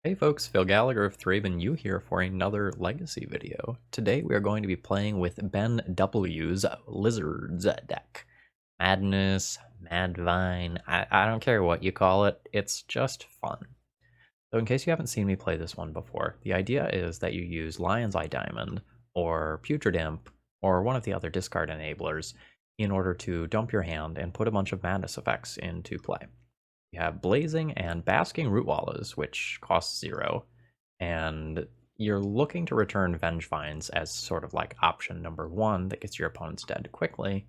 Hey folks, Phil Gallagher of ThrabenU here for another Legacy video. Today we are going to be playing with Ben W's Lizards deck. Madness, Madvine, I don't care what you call it, it's just fun. So in case you haven't seen me play this one before, the idea is that you use Lion's Eye Diamond, or Putrid Imp, or one of the other discard enablers in order to dump your hand and put a bunch of madness effects into play. You have Blazing and Basking Rootwallas, which cost 0, and you're looking to return Vengevines as sort of like option number 1 that gets your opponents dead quickly.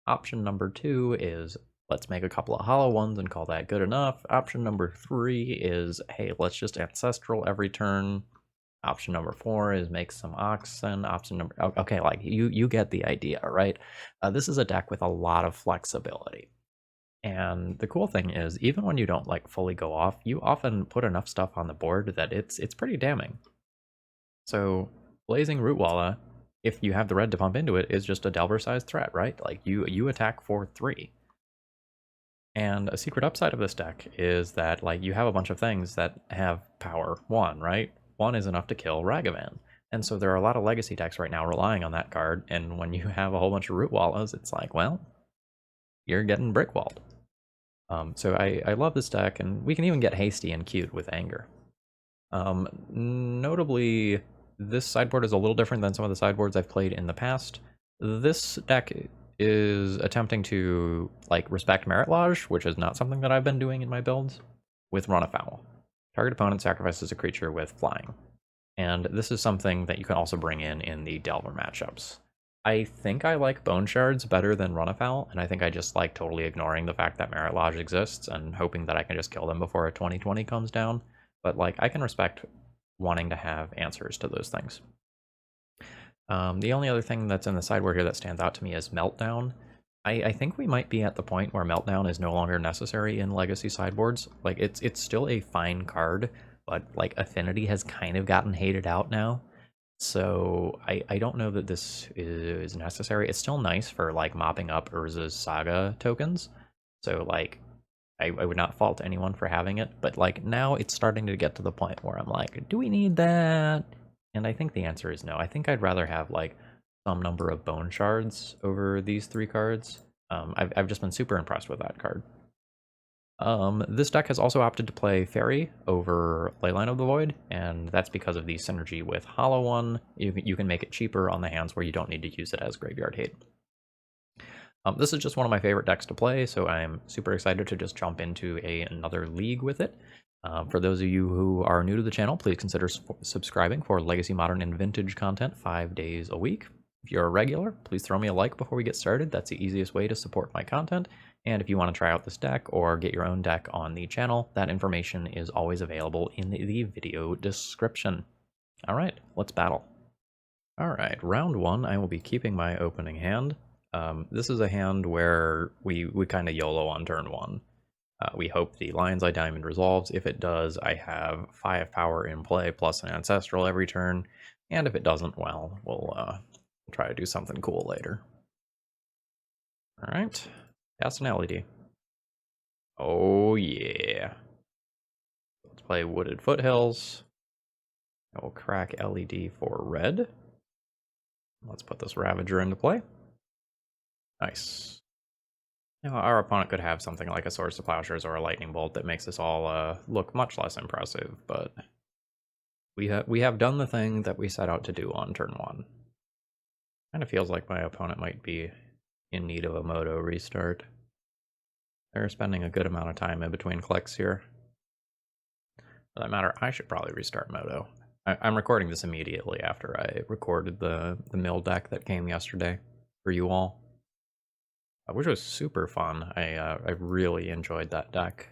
Option number 2 is let's make a couple of hollow ones and call that good enough. Option number 3 is hey, let's just Ancestral every turn. Option number 4 is make some Oxen. Option number okay, like you get the idea, right? This is a deck with a lot of flexibility. And the cool thing is, even when you don't like fully go off, you often put enough stuff on the board that it's pretty damning. So Blazing Rootwalla, if you have the red to pump into it, is just a Delver-sized threat, right? Like you attack for 3. And a secret upside of this deck is that like you have a bunch of things that have power 1, right? 1 is enough to kill Ragavan. And so there are a lot of legacy decks right now relying on that card, and when you have a whole bunch of Rootwallas, it's like, well, you're getting brickwalled. So I love this deck, and we can even get hasty and cute with anger. Notably, this sideboard is a little different than some of the sideboards I've played in the past. This deck is attempting to like respect Merit Lodge, which is not something that I've been doing in my builds, with Run Afoul. Target opponent sacrifices a creature with flying. And this is something that you can also bring in the Delver matchups. I think I like Bone Shards better than Run Afoul, and I think I just like totally ignoring the fact that Merit Lodge exists and hoping that I can just kill them before a 20/20 comes down. But like, I can respect wanting to have answers to those things. The only other thing that's in the sideboard here that stands out to me is Meltdown. I think we might be at the point where Meltdown is no longer necessary in Legacy sideboards. Like, it's still a fine card, but like Affinity has kind of gotten hated out now. So I don't know that this is necessary. It's still nice for like mopping up Urza's Saga tokens. So like I would not fault anyone for having it, but like now it's starting to get to the point where I'm like, do we need that? And I think the answer is no. I think I'd rather have like some number of Bone Shards over these 3 cards. I've just been super impressed with that card. This deck has also opted to play Fairy over Leyline of the Void, and that's because of the synergy with Hollow One. You can make it cheaper on the hands where you don't need to use it as Graveyard Hate. This is just one of my favorite decks to play, so I'm super excited to just jump into another league with it. For those of you who are new to the channel, please consider subscribing for Legacy, Modern, and Vintage content 5 days a week. If you're a regular, please throw me a like before we get started. That's the easiest way to support my content. And if you want to try out this deck or get your own deck on the channel, that information is always available in the video description. All right, let's battle. All right, round 1, I will be keeping my opening hand. This is a hand where we kind of YOLO on turn 1. We hope the Lion's Eye Diamond resolves. If it does, I have 5 power in play plus an Ancestral every turn. And if it doesn't, well, we'll try to do something cool later. All right, cast an LED. Oh yeah. Let's play Wooded Foothills. I will crack LED for red. Let's put this Ravager into play. Nice. Now, our opponent could have something like a Swords to Plowshares or a Lightning Bolt that makes this all look much less impressive, but we have done the thing that we set out to do on turn 1. Kind of feels like my opponent might be in need of a Moto restart. They're spending a good amount of time in between clicks here. For that matter, I should probably restart Moto. I'm recording this immediately after I recorded the mill deck that came yesterday for you all, which was super fun. I really enjoyed that deck.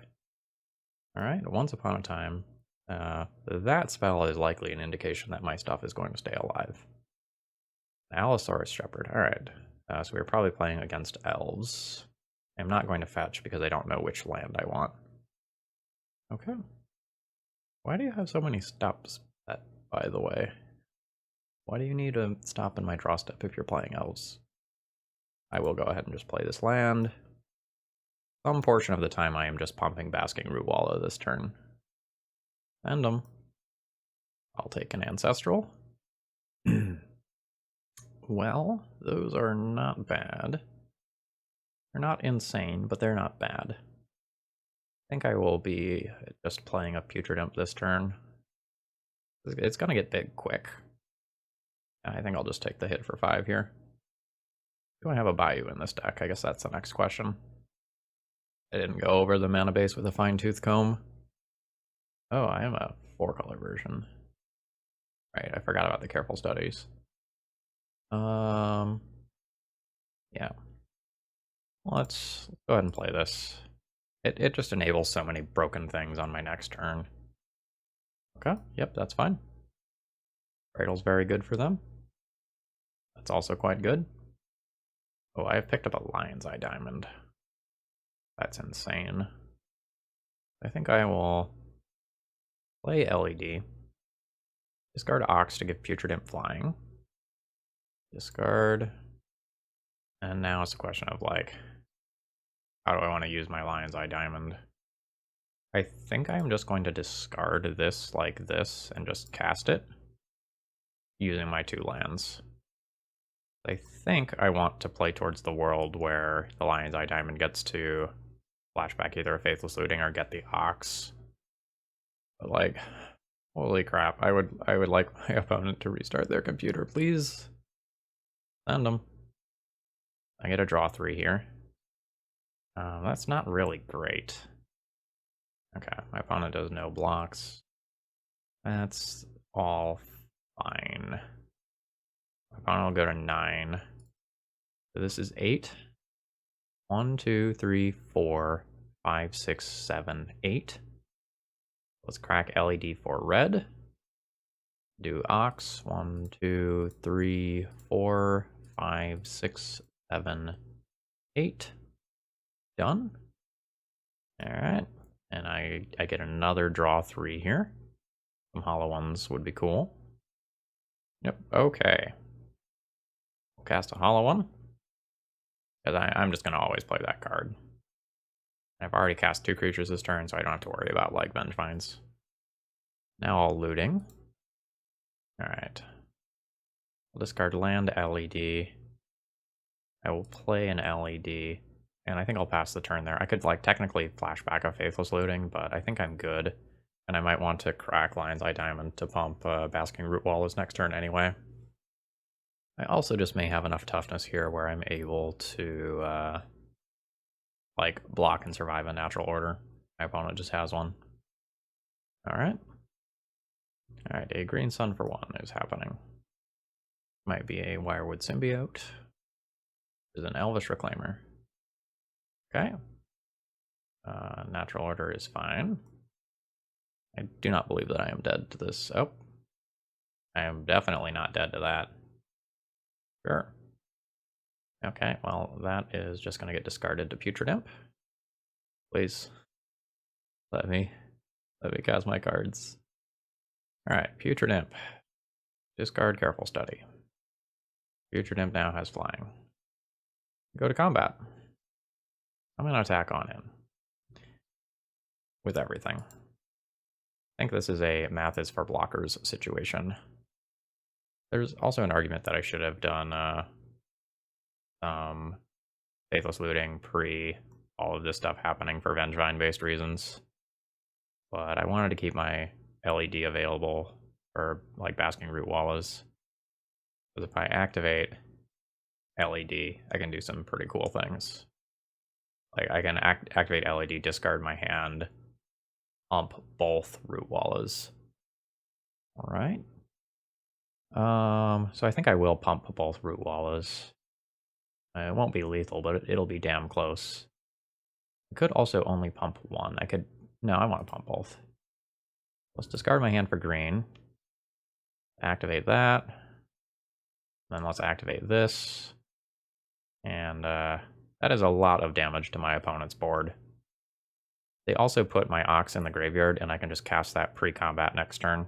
All right, Once Upon a Time. That spell is likely an indication that my stuff is going to stay alive. Allosaurus Shepherd. All right, so we're probably playing against Elves. I'm not going to fetch because I don't know which land I want. Okay. Why do you have so many stops, by the way? Why do you need a stop in my draw step if you're playing Elves? I will go ahead and just play this land. Some portion of the time I am just pumping Basking Rootwalla this turn. Send them. I'll take an Ancestral. Well, those are not bad. They're not insane, but they're not bad. I think I will be just playing a Putrid Imp this turn. It's gonna get big quick. I think I'll just take the hit for 5 here. Do I have a Bayou in this deck? I guess that's the next question. I didn't go over the mana base with a fine-tooth comb. Oh, I am a 4-color version. Right, I forgot about the careful studies. Yeah. Let's go ahead and play this. It just enables so many broken things on my next turn. Okay, yep, that's fine. Cradle's very good for them. That's also quite good. Oh, I have picked up a Lion's Eye Diamond. That's insane. I think I will play LED. Discard Ox to give Putrid Imp flying. Discard. And now it's a question of, like, how do I want to use my Lion's Eye Diamond? I think I'm just going to discard this like this and just cast it using my 2 lands. I think I want to play towards the world where the Lion's Eye Diamond gets to flashback either a Faithless Looting or get the Ox. But, like, holy crap, I would like my opponent to restart their computer, please. Send them. I get a draw 3 here. That's not really great. Okay, my opponent does no blocks. That's all fine. My opponent will go to 9. So this is 8. 1, 2, 3, 4, 5, 6, 7, 8. Let's crack LED for red. Do Ox. 1, 2, 3, 4, 5, 6, 7, 8. Done. Alright. And I get another draw 3 here. Some hollow ones would be cool. Yep, okay. We'll cast a hollow one. Because I'm just going to always play that card. I've already cast 2 creatures this turn, so I don't have to worry about, like, Vengevines. Now all looting. Alright. I'll discard land LED. I will play an LED. And I think I'll pass the turn there. I could, like, technically flashback a Faithless Looting, but I think I'm good. And I might want to crack Lion's Eye Diamond to pump Basking Root Wall next turn anyway. I also just may have enough toughness here where I'm able to, like, block and survive a natural order. My opponent just has one. Alright. Alright, a green sun for 1 is happening. Might be a Wirewood Symbiote. There's an Elvish Reclaimer. Okay. Natural order is fine. I do not believe that I am dead to this. Oh. I am definitely not dead to that. Sure. Okay, well, that is just going to get discarded to Putrid Imp. Please. Let me cast my cards. Alright, Putrid Imp. Discard Careful Study. Putrid Imp now has flying. Go to combat. I'm going to attack on him. With everything. I think this is a math is for blockers situation. There's also an argument that I should have done Faithless Looting pre all of this stuff happening for Vengevine based reasons. But I wanted to keep my LED available for, like, Basking Root Wallas. Because if I activate LED, I can do some pretty cool things. Like, I can activate LED, discard my hand, pump both Root Wallas. Alright. So I think I will pump both Root Wallas. It won't be lethal, but it'll be damn close. I could also only pump 1. No, I want to pump both. Let's discard my hand for green. Activate that. Then let's activate this. And that is a lot of damage to my opponent's board. They also put my Ox in the graveyard, and I can just cast that pre-combat next turn.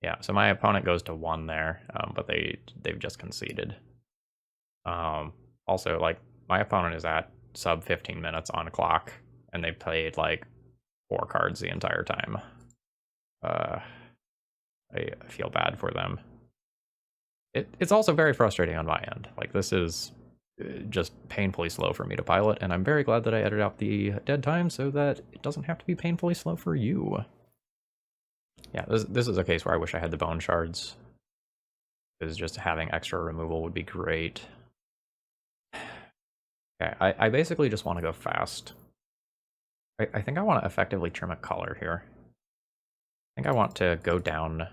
Yeah, so my opponent goes to 1 there, but they've just conceded. Also, like, my opponent is at sub 15 minutes on clock, and they played, like, 4 cards the entire time. I feel bad for them. It's also very frustrating on my end. Like, this is just painfully slow for me to pilot, and I'm very glad that I edited out the dead time so that it doesn't have to be painfully slow for you. Yeah, this is a case where I wish I had the bone shards, because just having extra removal would be great. Okay, I basically just want to go fast. I think I want to effectively trim a color here. I think I want to go down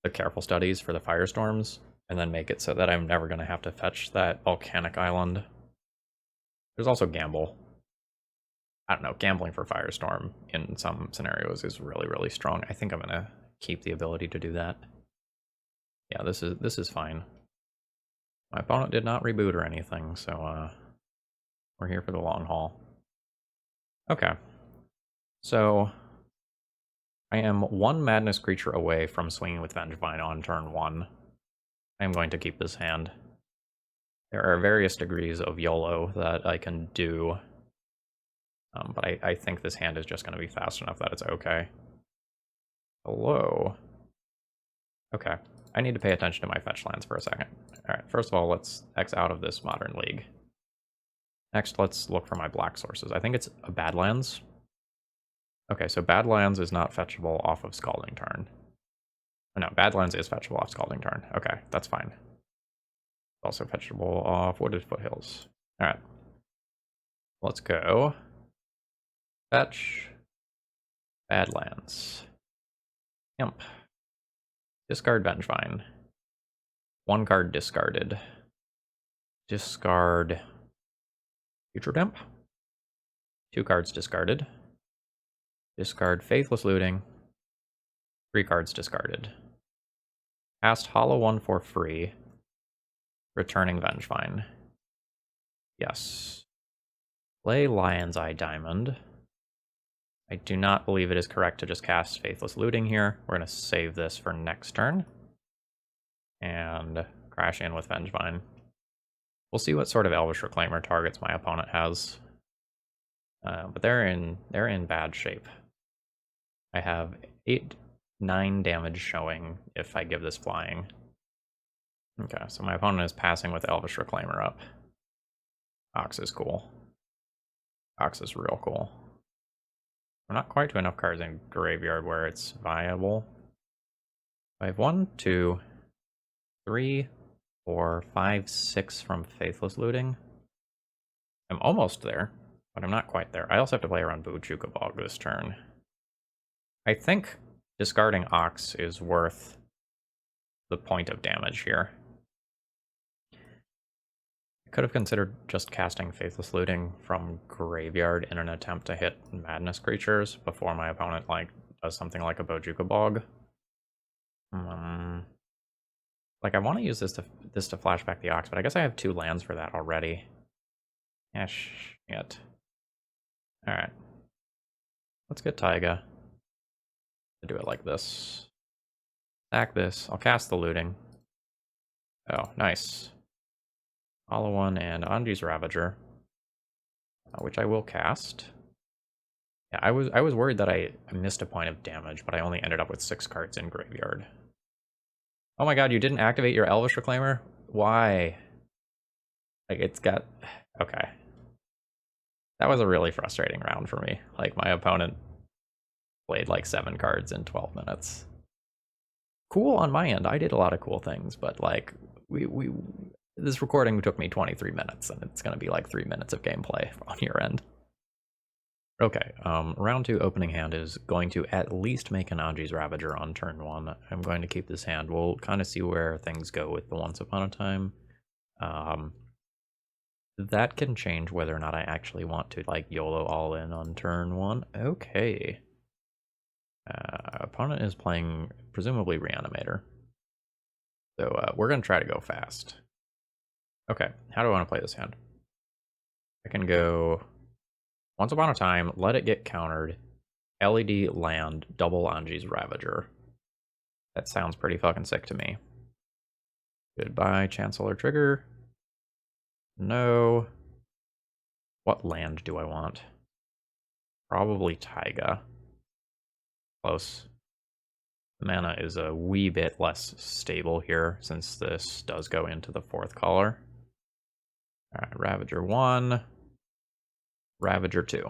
the careful studies for the firestorms, and then make it so that I'm never going to have to fetch that volcanic island. There's also gamble. I don't know, gambling for firestorm in some scenarios is really, really strong. I think I'm going to keep the ability to do that. Yeah, this is fine. My opponent did not reboot or anything, so we're here for the long haul. Okay. So I am one madness creature away from swinging with Vengevine on turn 1. I am going to keep this hand. There are various degrees of YOLO that I can do, but I think this hand is just going to be fast enough that it's okay. Hello. Okay. I need to pay attention to my fetch lands for a second. Alright, first of all, let's X out of this Modern League. Next, let's look for my black sources. I think it's a Badlands. Okay, so Badlands is not fetchable off of Scalding Turn. Oh, no, Badlands is fetchable off Scalding Turn. Okay, that's fine. Also fetchable off Wooded Foothills. Alright. Let's go. Fetch. Badlands. Imp. Discard Vengevine. 1 card discarded. Discard Putrid Imp. 2 cards discarded. Discard Faithless Looting. 3 cards discarded. Cast Hollow 1 for free. Returning Vengevine. Yes. Play Lion's Eye Diamond. I do not believe it is correct to just cast Faithless Looting here. We're going to save this for next turn. And crash in with Vengevine. We'll see what sort of Elvish Reclaimer targets my opponent has. But they're in bad shape. I have 9 damage showing if I give this flying. Okay, so my opponent is passing with Elvish Reclaimer up. Ox is cool. Ox is real cool. I'm not quite to enough cards in Graveyard where it's viable. I have 1, 2, 3, 4, 5, 6 from Faithless Looting. I'm almost there, but I'm not quite there. I also have to play around Bojuka Bog this turn. I think discarding Ox is worth the point of damage here. I could have considered just casting Faithless Looting from Graveyard in an attempt to hit Madness creatures before my opponent does something like a Bojuka Bog. Like, I want to use this to flashback the Ox, but I guess I have 2 lands for that already. Yeah, shit. Alright. Let's get Taiga. Do it like this. Sack this. I'll cast the Looting. Oh, nice. Hollow 1 and Anji's Ravager, which I will cast. Yeah, I was worried that I missed a point of damage, but I only ended up with 6 cards in Graveyard. Oh my god, you didn't activate your Elvish Reclaimer? Why? Like, it's got... Okay. That was a really frustrating round for me. Like, my opponent played like 7 cards in 12 minutes. Cool on my end. I did a lot of cool things, but like, this recording took me 23 minutes, and it's going to be like 3 minutes of gameplay on your end. Okay, round 2 opening hand is going to at least make an Anji's Ravager on turn 1. I'm going to keep this hand. We'll kind of see where things go with the Once Upon a Time. That can change whether or not I actually want to like YOLO all in on turn 1. Okay. Opponent is playing presumably Reanimator. So we're going to try to go fast. Okay, how do I want to play this hand? I can go Once Upon a Time, let it get countered, LED land, double Anji's Ravager. That sounds pretty fucking sick to me. Goodbye, Chancellor Trigger. No. What land do I want? Probably Taiga. Close. The mana is a wee bit less stable here since this does go into the 4th color. Alright, Ravager 1, Ravager 2.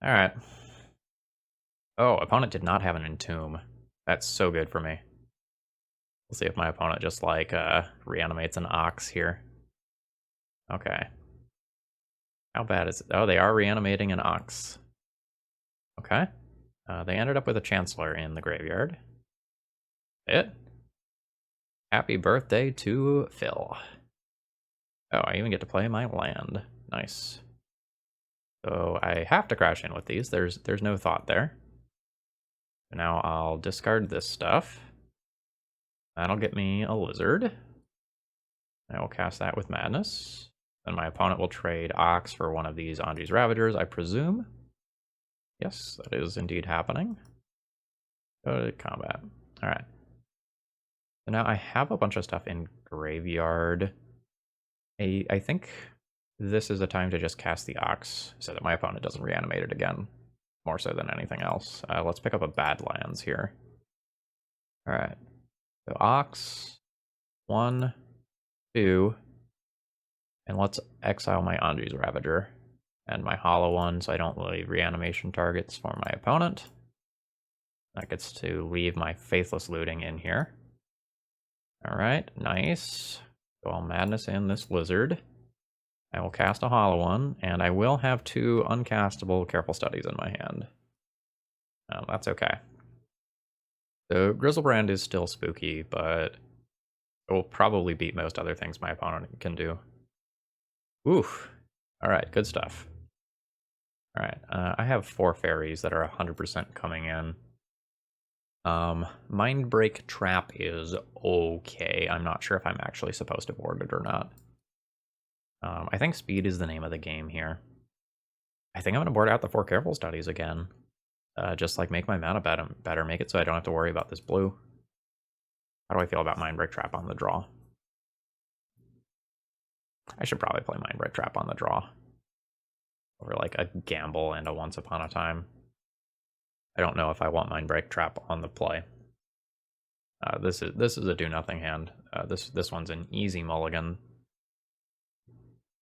Alright. Oh, opponent did not have an Entomb. That's so good for me. We'll see if my opponent just like reanimates an Ox here. Okay. How bad is it? Oh, they are reanimating an Ox. Okay. They ended up with a Chancellor in the graveyard. It. Happy birthday to Phil. Oh, I even get to play my land. Nice. So I have to crash in with these. There's no thought there. Now I'll discard this stuff. That'll get me a Lizard. I will cast that with Madness. Then my opponent will trade Ox for one of these Anji's Ravagers, I presume. Yes, that is indeed happening. Go to combat. Alright. So now I have a bunch of stuff in graveyard. I think this is a time to just cast the Ox so that my opponent doesn't reanimate it again. More so than anything else. Let's pick up a Badlands here. Alright. So Ox. 1, 2. And let's exile my Anji's Ravager and my Hollow one so I don't leave reanimation targets for my opponent. That gets to leave my Faithless Looting in here. Alright, nice. Go all Madness in this Lizard. I will cast a Hollow one, and I will have 2 uncastable Careful Studies in my hand. That's okay. The Grizzlebrand is still spooky, but it will probably beat most other things my opponent can do. Oof. Alright, good stuff. Alright, I have 4 fairies that are 100% coming in. Mindbreak Trap is okay. I'm not sure if I'm actually supposed to board it or not. I think speed is the name of the game here. I think I'm going to board out the 4 Careful Studies again. Just like make my mana better, make it so I don't have to worry about this blue. How do I feel about Mindbreak Trap on the draw? I should probably play Mindbreak Trap on the draw. Over like a gamble and a Once Upon a Time. I don't know if I want Mindbreak Trap on the play. This is a do-nothing hand. This one's an easy mulligan.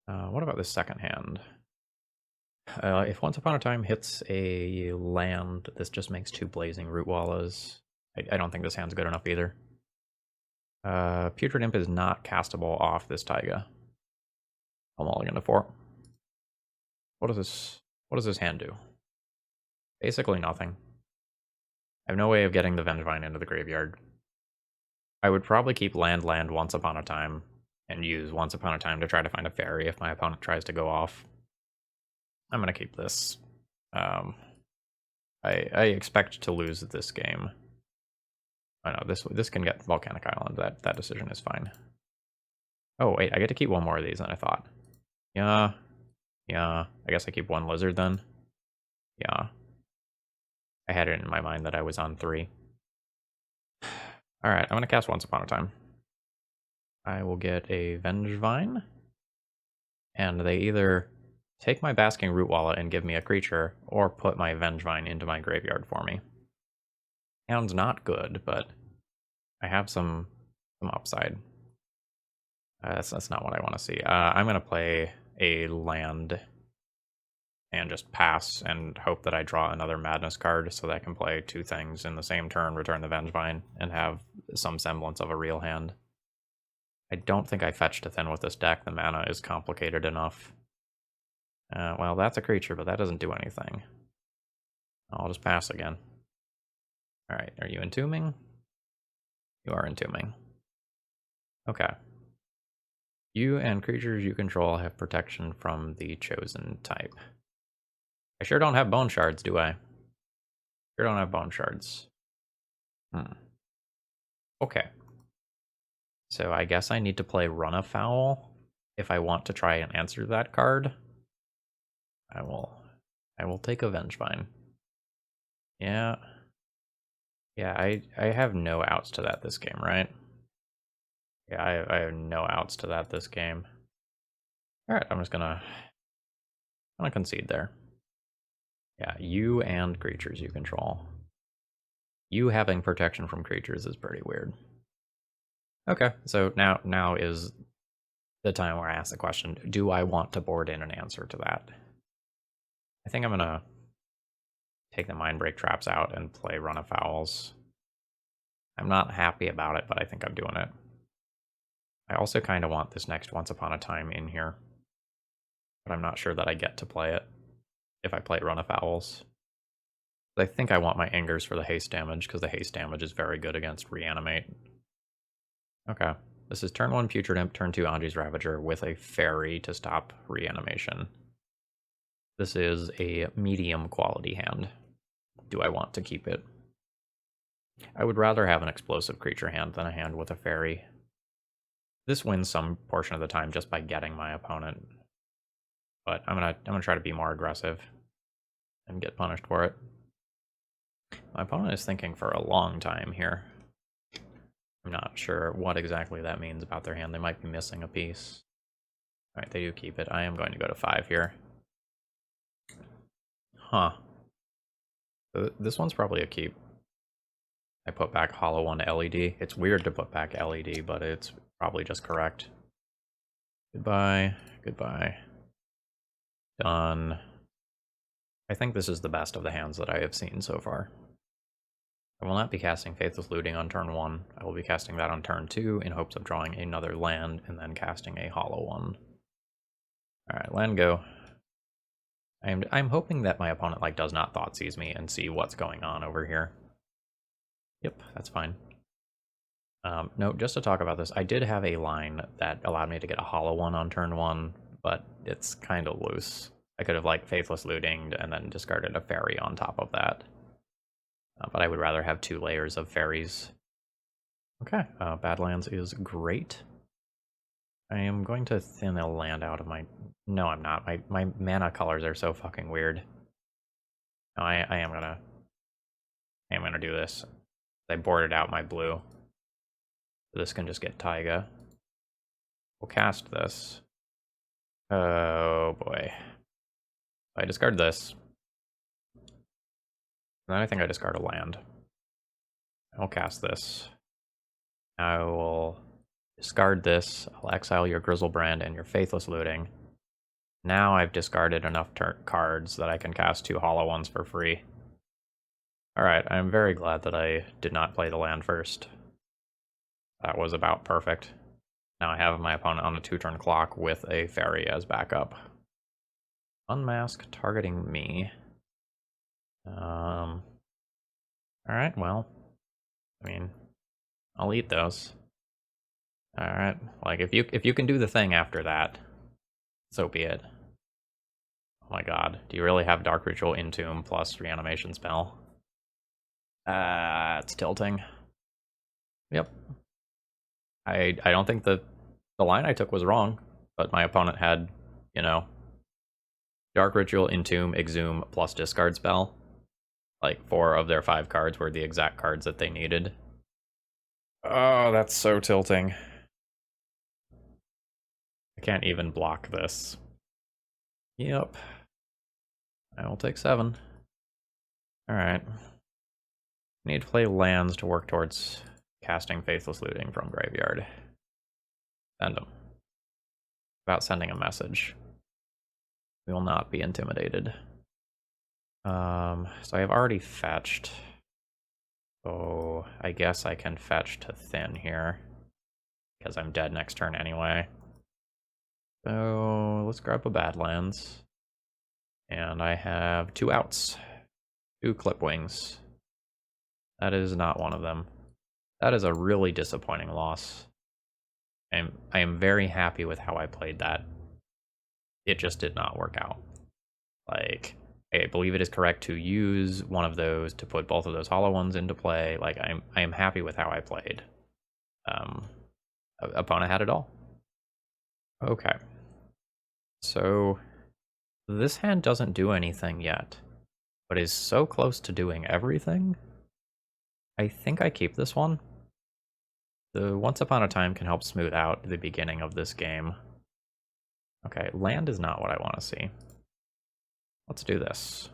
What about this second hand? If Once Upon a Time hits a land, this just makes 2 Blazing Root Wallas. I don't think this hand's good enough either. Putrid Imp is not castable off this Taiga. I'll mulligan to 4. What does this hand do? Basically nothing. I have no way of getting the Vengevine into the graveyard. I would probably keep land Once Upon a Time and use Once Upon a Time to try to find a fairy if my opponent tries to go off. I'm going to keep this. I expect to lose this game. Oh no, this can get Volcanic Island. That decision is fine. Oh wait, I get to keep 1 more of these than I thought. Yeah. I guess I keep 1 Lizard then. Yeah. I had it in my mind that I was on 3. Alright, I'm going to cast Once Upon a Time. I will get a Vengevine. And they either take my Basking Root Walla and give me a creature, or put my Vengevine into my graveyard for me. Sounds not good, but I have some upside. That's not what I want to see. I'm going to play a land and just pass and hope that I draw another Madness card so that I can play 2 things in the same turn, return the Vengevine, and have some semblance of a real hand. I don't think I fetch to thin with this deck. The mana is complicated enough. Well, that's a creature, but that doesn't do anything. I'll just pass again. Alright, are you entombing? You are entombing. Okay. You and creatures you control have protection from the chosen type. I sure don't have bone shards, do I? Sure don't have bone shards. Okay. So I guess I need to play Run Afoul if I want to try and answer that card. I will take a Vengevine. Yeah. Yeah, I have no outs to that this game, right? Yeah, I have no outs to that this game. Alright, I'm gonna concede there. Yeah, you and creatures you control. You having protection from creatures is pretty weird. Okay, so now is the time where I ask the question, do I want to board in an answer to that? I think I'm gonna take the Mindbreak traps out and play Run of Fowls. I'm not happy about it, but I think I'm doing it. I also kind of want this next Once Upon a Time in here, but I'm not sure that I get to play it if I play Run of Fowls. I think I want my Angers for the haste damage, because the haste damage is very good against Reanimate. Okay. This is turn 1 Putrid Imp, turn 2 Anji's Ravager with a Fairy to stop Reanimation. This is a medium quality hand. Do I want to keep it? I would rather have an explosive creature hand than a hand with a Fairy. This wins some portion of the time just by getting my opponent. But I'm gonna try to be more aggressive and get punished for it. My opponent is thinking for a long time here. I'm not sure what exactly that means about their hand. They might be missing a piece. Alright, they do keep it. I am going to go to 5 here. Huh. So this one's probably a keep. I put back Hollow 1 LED. It's weird to put back LED, but it's probably just correct. Goodbye. Goodbye. Done. I think this is the best of the hands that I have seen so far. I will not be casting Faithless Looting on turn 1. I will be casting that on turn 2 in hopes of drawing another land and then casting a Hollow 1. Alright, land go. I'm hoping that my opponent does not Thoughtseize me and see what's going on over here. Yep, that's fine. No, just to talk about this, I did have a line that allowed me to get a Hollow 1 on turn 1, but it's kind of loose. I could have Faithless Looting and then discarded a Fairy on top of that. But I would rather have 2 layers of fairies. Okay, Badlands is great. I am going to thin a land out of my... No, I'm not. My mana colors are so fucking weird. No, I am gonna do this. I boarded out my blue. This can just get Taiga. We'll cast this. Oh boy. I discard this. And then I think I discard a land. I'll cast this. I will discard this. I'll exile your Grizzlebrand and your Faithless Looting. Now I've discarded enough cards that I can cast 2 Hollow ones for free. Alright, I'm very glad that I did not play the land first. That was about perfect. Now I have my opponent on a 2-turn clock with a Fairy as backup. Unmask targeting me. Alright, well, I mean, I'll eat those. Alright, if you can do the thing after that, so be it. Oh my god, do you really have Dark Ritual Entomb plus Reanimation spell? It's tilting. Yep. I don't think the line I took was wrong, but my opponent had, Dark Ritual, Entomb, Exhume, plus discard spell. 4 of their 5 cards were the exact cards that they needed. Oh, that's so tilting. I can't even block this. Yep. I will take 7. Alright. Need to play lands to work towards casting Faithless Looting from graveyard. Send them. About sending a message. We will not be intimidated. So I have already fetched. So I guess I can fetch to thin here. Because I'm dead next turn anyway. So let's grab a Badlands. And I have 2 outs. 2 Clipwings. That is not one of them. That is a really disappointing loss. I am very happy with how I played that. It just did not work out. I believe it is correct to use one of those to put both of those Hollow ones into play. I am happy with how I played. Opponent had it all. Okay. So this hand doesn't do anything yet, but is so close to doing everything. I think I keep this one. The Once Upon a Time can help smooth out the beginning of this game. Okay, land is not what I want to see. Let's do this.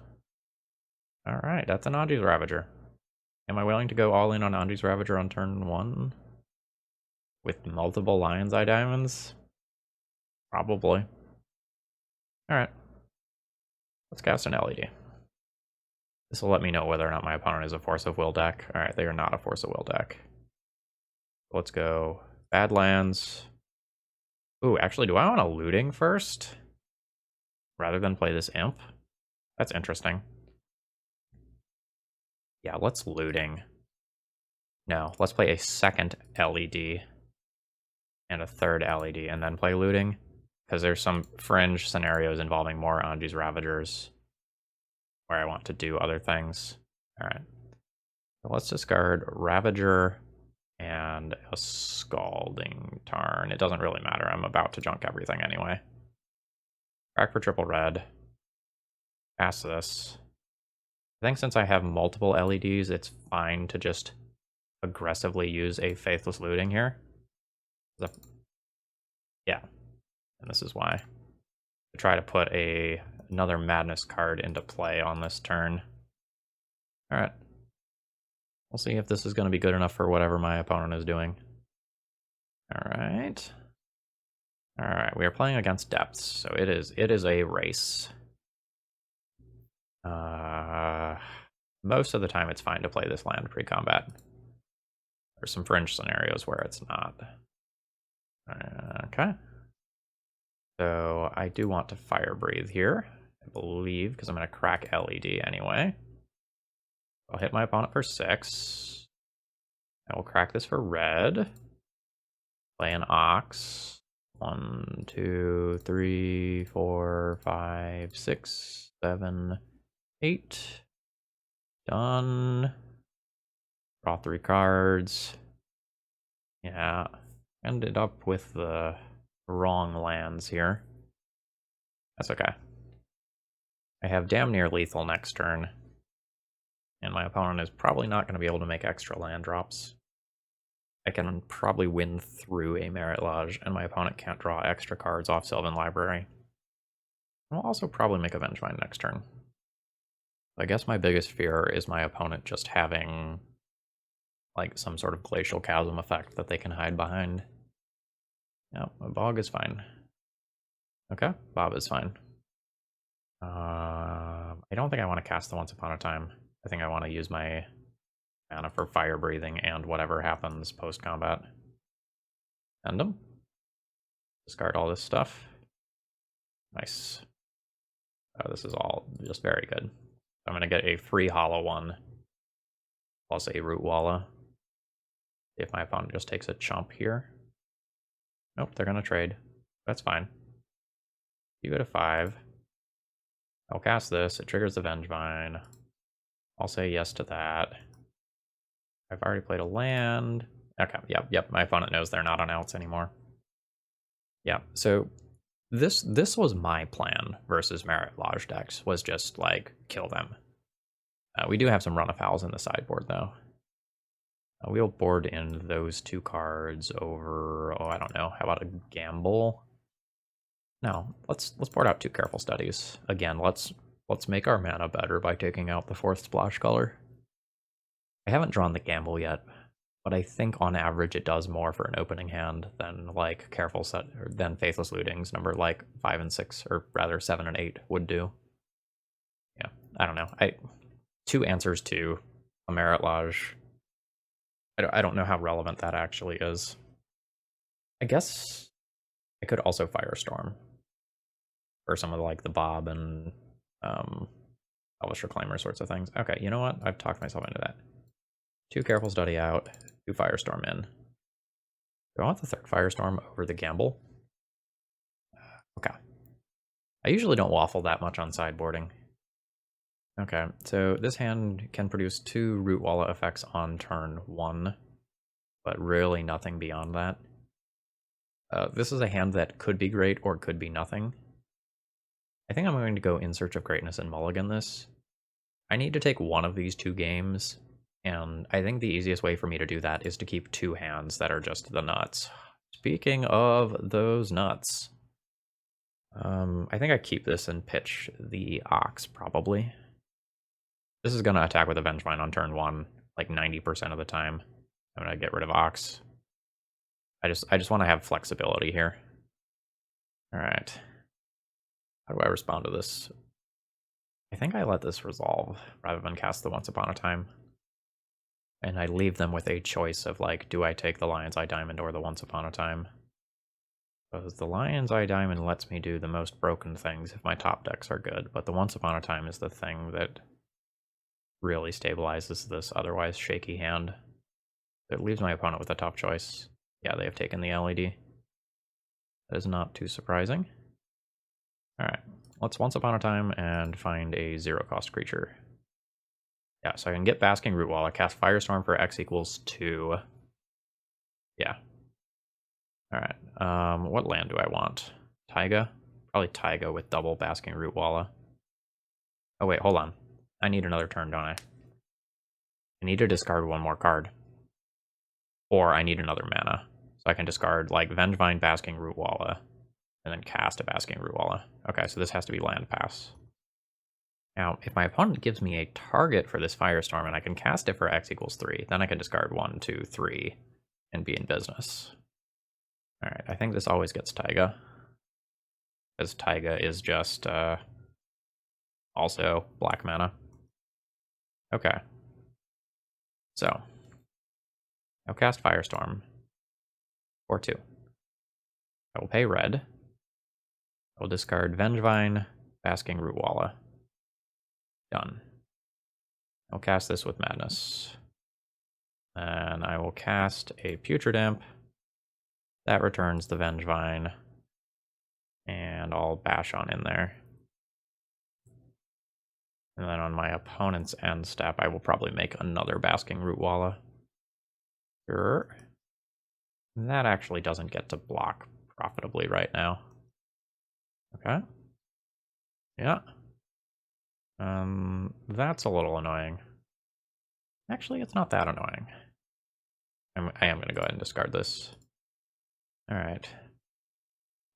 Alright, that's an Anji's Ravager. Am I willing to go all in on Anji's Ravager on turn 1? With multiple Lion's Eye Diamonds? Probably. Alright. Let's cast an LED. This will let me know whether or not my opponent is a Force of Will deck. Alright, they are not a Force of Will deck. Let's go Badlands. Ooh, actually, do I want a looting first? Rather than play this Imp? That's interesting. Yeah, let's looting. No, let's play a second LED and a third LED and then play looting. Because there's some fringe scenarios involving more Anji's Ravagers where I want to do other things. Alright. So let's discard Ravager and a Scalding Tarn. It doesn't really matter. I'm about to junk everything anyway. Crack for triple red. Pass this. I think since I have multiple LEDs, it's fine to just aggressively use a Faithless Looting here. Yeah, and this is why. To try to put another Madness card into play on this turn. Alright. We'll see if this is going to be good enough for whatever my opponent is doing. Alright. Alright, we are playing against Depths, so it is a race. Most of the time it's fine to play this land pre-combat. There's some fringe scenarios where it's not. Okay. So I do want to Fire Breathe here, I believe, because I'm going to crack LED anyway. I'll hit my opponent for 6. I will crack this for red. Play an Ox. 1, 2, 3, 4, 5, 6, 7, 8. Done. Draw 3 cards. Yeah. Ended up with the wrong lands here. That's okay. I have damn near lethal next turn. And my opponent is probably not going to be able to make extra land drops. I can probably win through a Merit Lodge, and my opponent can't draw extra cards off Sylvan Library. I'll also probably make a Vengevine next turn. I guess my biggest fear is my opponent just having like some sort of Glacial Chasm effect that they can hide behind. Yeah, a Bog is fine. Okay, Bob is fine. I don't think I want to cast the Once Upon a Time. I think I want to use my mana for Fire Breathing and whatever happens post-combat. End them. Discard all this stuff. Nice. Oh, this is all just very good. I'm going to get a free hollow one, plus a Root Walla. If my opponent just takes a chump here. Nope, they're going to trade. That's fine. You go to 5. I'll cast this. It triggers the Vengevine. I'll say yes to that. I've already played a land. Okay, yep. My opponent knows they're not on outs anymore. Yeah, so this was my plan versus Merit Lodge decks, was just like kill them. We do have some run of fouls in the sideboard though. We'll board in those 2 cards over, oh, I don't know, how about a gamble? No, let's board out 2 Careful Studies. Again, let's make our mana better by taking out the 4th splash color. I haven't drawn the gamble yet, but I think on average it does more for an opening hand than like than Faithless Lootings number like 5 and 6, or rather 7 and 8 would do. Yeah, I don't know. 2 answers to a Merit Lodge. I don't know how relevant that actually is. I guess I could also Firestorm for some of like the Bob and Elvish Reclaimer sorts of things. Okay, you know what? I've talked myself into that. 2 Careful Study out, 2 Firestorm in. Do I want the 3rd Firestorm over the gamble? Okay. I usually don't waffle that much on sideboarding. Okay, so this hand can produce 2 Root Walla effects on turn 1, but really nothing beyond that. This is a hand that could be great or could be nothing. I think I'm going to go In Search of Greatness and mulligan this. I need to take one of these 2 games, and I think the easiest way for me to do that is to keep 2 hands that are just the nuts. Speaking of those nuts, I think I keep this and pitch the Ox, probably. This is going to attack with a Vengevine on turn 1. like 90% of the time. I'm gonna get rid of Ox. I just want to have flexibility here. All right. How do I respond to this? I think I let this resolve rather than cast the Once Upon a Time. And I leave them with a choice of like, do I take the Lion's Eye Diamond or the Once Upon a Time? Because the Lion's Eye Diamond lets me do the most broken things if my top decks are good, but the Once Upon a Time is the thing that really stabilizes this otherwise shaky hand. It leaves my opponent with a tough choice. Yeah, they have taken the LED. That is not too surprising. Alright, let's Once Upon a Time and find a 0-cost creature. Yeah, so I can get Basking Root Wall. I cast Firestorm for X equals 2. Yeah. Alright, what land do I want? Taiga? Probably Taiga with double Basking Root Walla. Oh wait, hold on. I need another turn, don't I? I need to discard one more card. Or I need another mana. So I can discard, like, Vengevine, Basking Root Walla, and then cast a Basking Root Walla. Okay, so this has to be land pass. Now, if my opponent gives me a target for this Firestorm and I can cast it for X equals 3, then I can discard 1, 2, 3, and be in business. Alright, I think this always gets Taiga. Because Taiga is just, also black mana. Okay. So, I'll cast Firestorm. Or 2. I will pay red. I will discard Vengevine, Basking Root Walla. Done. I'll cast this with Madness. And I will cast a Putrid Imp. That returns the Vengevine. And I'll bash on in there. And then on my opponent's end step, I will probably make another Basking Root Walla. Sure. That actually doesn't get to block profitably right now. Okay. Yeah. That's a little annoying. Actually, it's not that annoying. I am going to go ahead and discard this. Alright.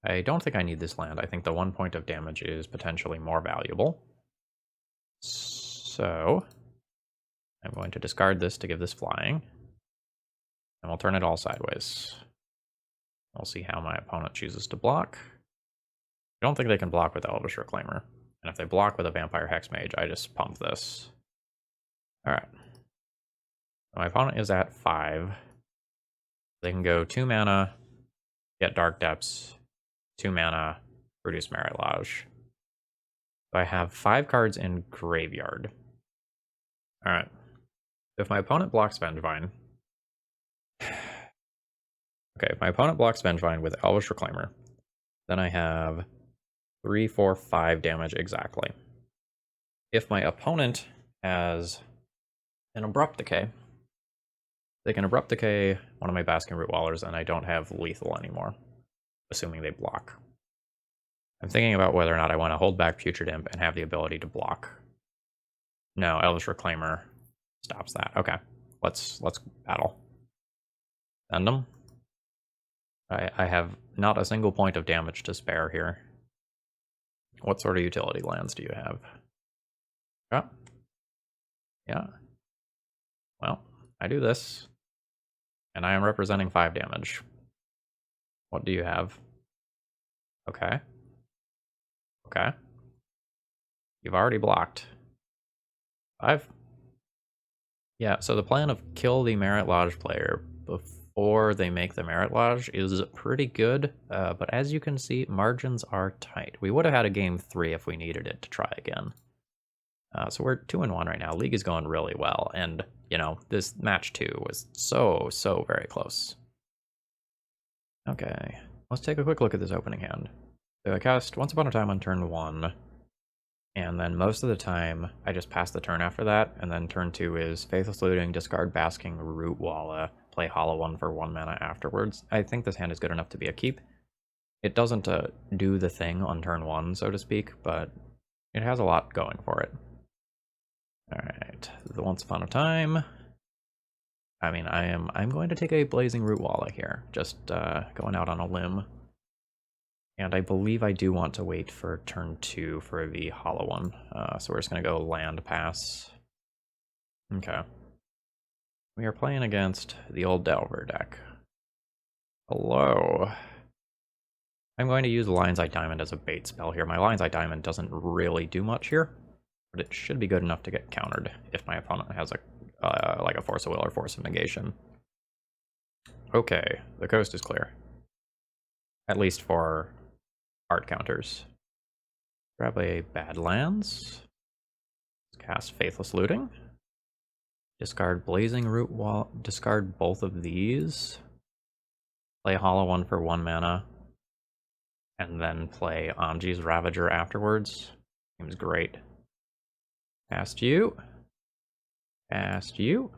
I don't think I need this land. I think the 1 point of damage is potentially more valuable. So, I'm going to discard this to give this flying. And we'll turn it all sideways. We'll see how my opponent chooses to block. I don't think they can block with Elvish Reclaimer. And if they block with a Vampire Hexmage, I just pump this. Alright. My opponent is at 5. They can go 2 mana, get Dark Depths, 2 mana, produce Merilage. So I have 5 cards in Graveyard. Alright. If my opponent blocks Vengevine... Okay, if my opponent blocks Vengevine with Elvish Reclaimer, then I have 3, 4, 5 damage exactly. If my opponent has an Abrupt Decay, they can Abrupt Decay one of my Basking Root Wallers, and I don't have lethal anymore, assuming they block. I'm thinking about whether or not I want to hold back Putrid Imp and have the ability to block. No, Elvish Reclaimer stops that. Okay, let's battle. Send them. I have not a single point of damage to spare here. What sort of utility lands do you have? Yeah. Yeah. Well, I do this. And I am representing 5 damage. What do you have? Okay. Okay. You've already blocked. 5. Yeah, so the plan of kill the Merit Lodge player before they make the Merit Lodge is pretty good, but as you can see, margins are tight. We would have had a game 3 if we needed it to try again. So we're 2-1 right now. League is going really well, and, you know, this match 2 was so very close. Okay, let's take a quick look at this opening hand. So I cast Once Upon a Time on turn 1, and then most of the time I just pass the turn after that, and then turn 2 is Faithless Looting, discard Basking Root Walla, play Hollow One for 1 mana afterwards. I think this hand is good enough to be a keep. It doesn't do the thing on turn 1, so to speak, but it has a lot going for it. Alright, the Once Upon a Time. I mean, I'm going to take a Blazing Root Walla here, just going out on a limb. And I believe I do want to wait for turn 2 for the Hollow One, so we're just going to go land pass. Okay. We are playing against the old Delver deck. Hello. I'm going to use Lion's Eye Diamond as a bait spell here. My Lion's Eye Diamond doesn't really do much here, but it should be good enough to get countered if my opponent has like a Force of Will or Force of Negation. Okay, the coast is clear. At least for art counters. Grab a Badlands. Cast Faithless Looting. Discard Blazing Root Wall. Discard both of these. Play Hollow One for 1 mana. And then play Anji's Ravager afterwards. Seems great. Cast you. Cast you.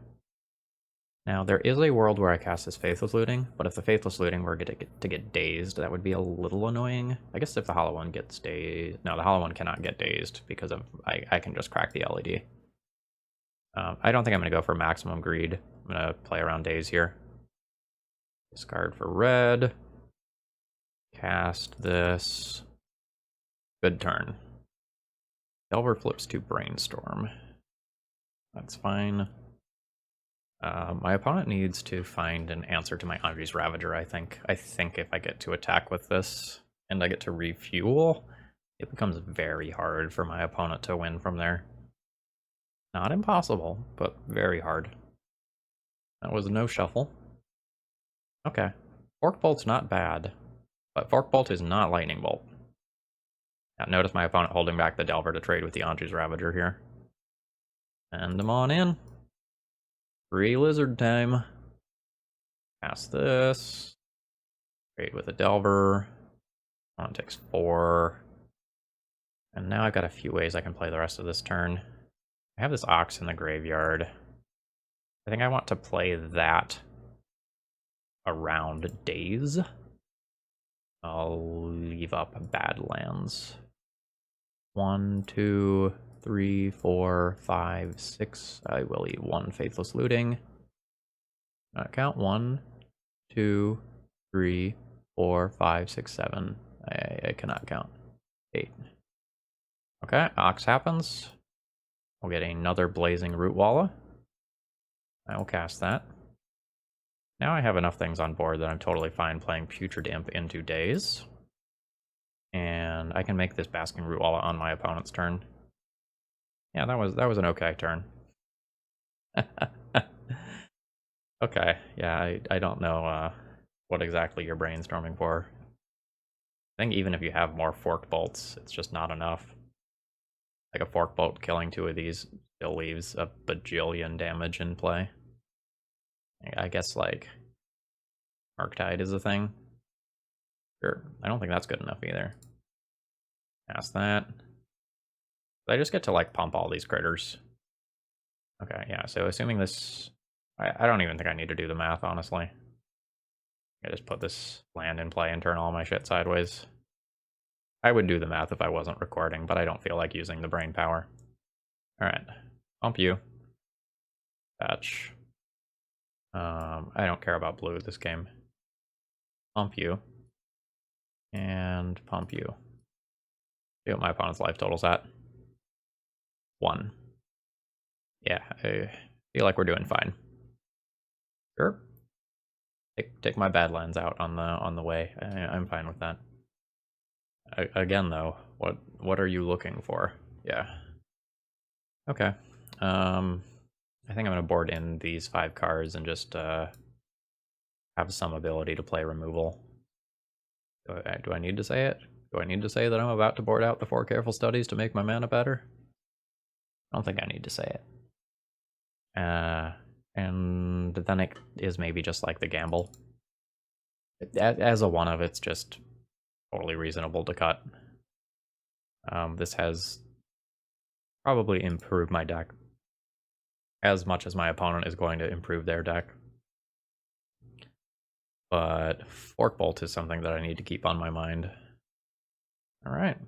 Now, there is a world where I cast this Faithless Looting, but if the Faithless Looting were to get dazed, that would be a little annoying. I guess if the Hollow One gets dazed... No, the Hollow One cannot get dazed because of I can just crack the LED. I don't think I'm going to go for maximum greed. I'm going to play around daze here. Discard for red. Cast this. Good turn. Delver flips to Brainstorm. That's fine. My opponent needs to find an answer to my Anji's Ravager, I think. I think if I get to attack with this and I get to refuel, it becomes very hard for my opponent to win from there. Not impossible, but very hard. That was no shuffle. Okay. Fork Bolt's not bad, but Fork Bolt is not Lightning Bolt. Now, notice my opponent holding back the Delver to trade with the Anji's Ravager here. Send him on in. Free Lizard time. Cast this. Trade with a Delver. One takes 4. And now I've got a few ways I can play the rest of this turn. I have this Ox in the graveyard. I think I want to play that around Daze. I'll leave up Badlands. 1, 2, 3, 4, 5, 6. I will eat 1 Faithless Looting. Count 1, 2, 3, 4, 5, 6, 7. I cannot count. 8. Okay, Ox happens. We'll get another Blazing Root Walla. I will cast that. Now I have enough things on board that I'm totally fine playing Putrid Imp into Daze. And I can make this Basking Root Walla on my opponent's turn. Yeah, that was an okay turn. Okay, yeah, I don't know what exactly you're brainstorming for. I think even if you have more Forked Bolts, it's just not enough. Like a Fork Bolt killing 2 of these still leaves a bajillion damage in play. I guess, like, Murktide is a thing. Sure, I don't think that's good enough either. Pass that. I just get to, like, pump all these critters. Okay, yeah, so assuming this... I don't even think I need to do the math, honestly. I just put this land in play and turn all my shit sideways. I would do the math if I wasn't recording, but I don't feel like using the brain power. Alright, pump you. Fetch. I don't care about blue this game. Pump you. And pump you. See what my opponent's life total's at. 1. Yeah, I feel like we're doing fine. Sure. Take my Badlands out on the way. I'm fine with that. Again, though, what are you looking for? Yeah. Okay. I think I'm gonna board in these 5 cards and just have some ability to play removal. Do I need to say it? Do I need to say that I'm about to board out the 4 careful studies to make my mana better? I don't think I need to say it. And then it is maybe just like the gamble. As a 1-of, it's just totally reasonable to cut. This has probably improved my deck as much as my opponent is going to improve their deck. But Fork Bolt is something that I need to keep on my mind. Alright.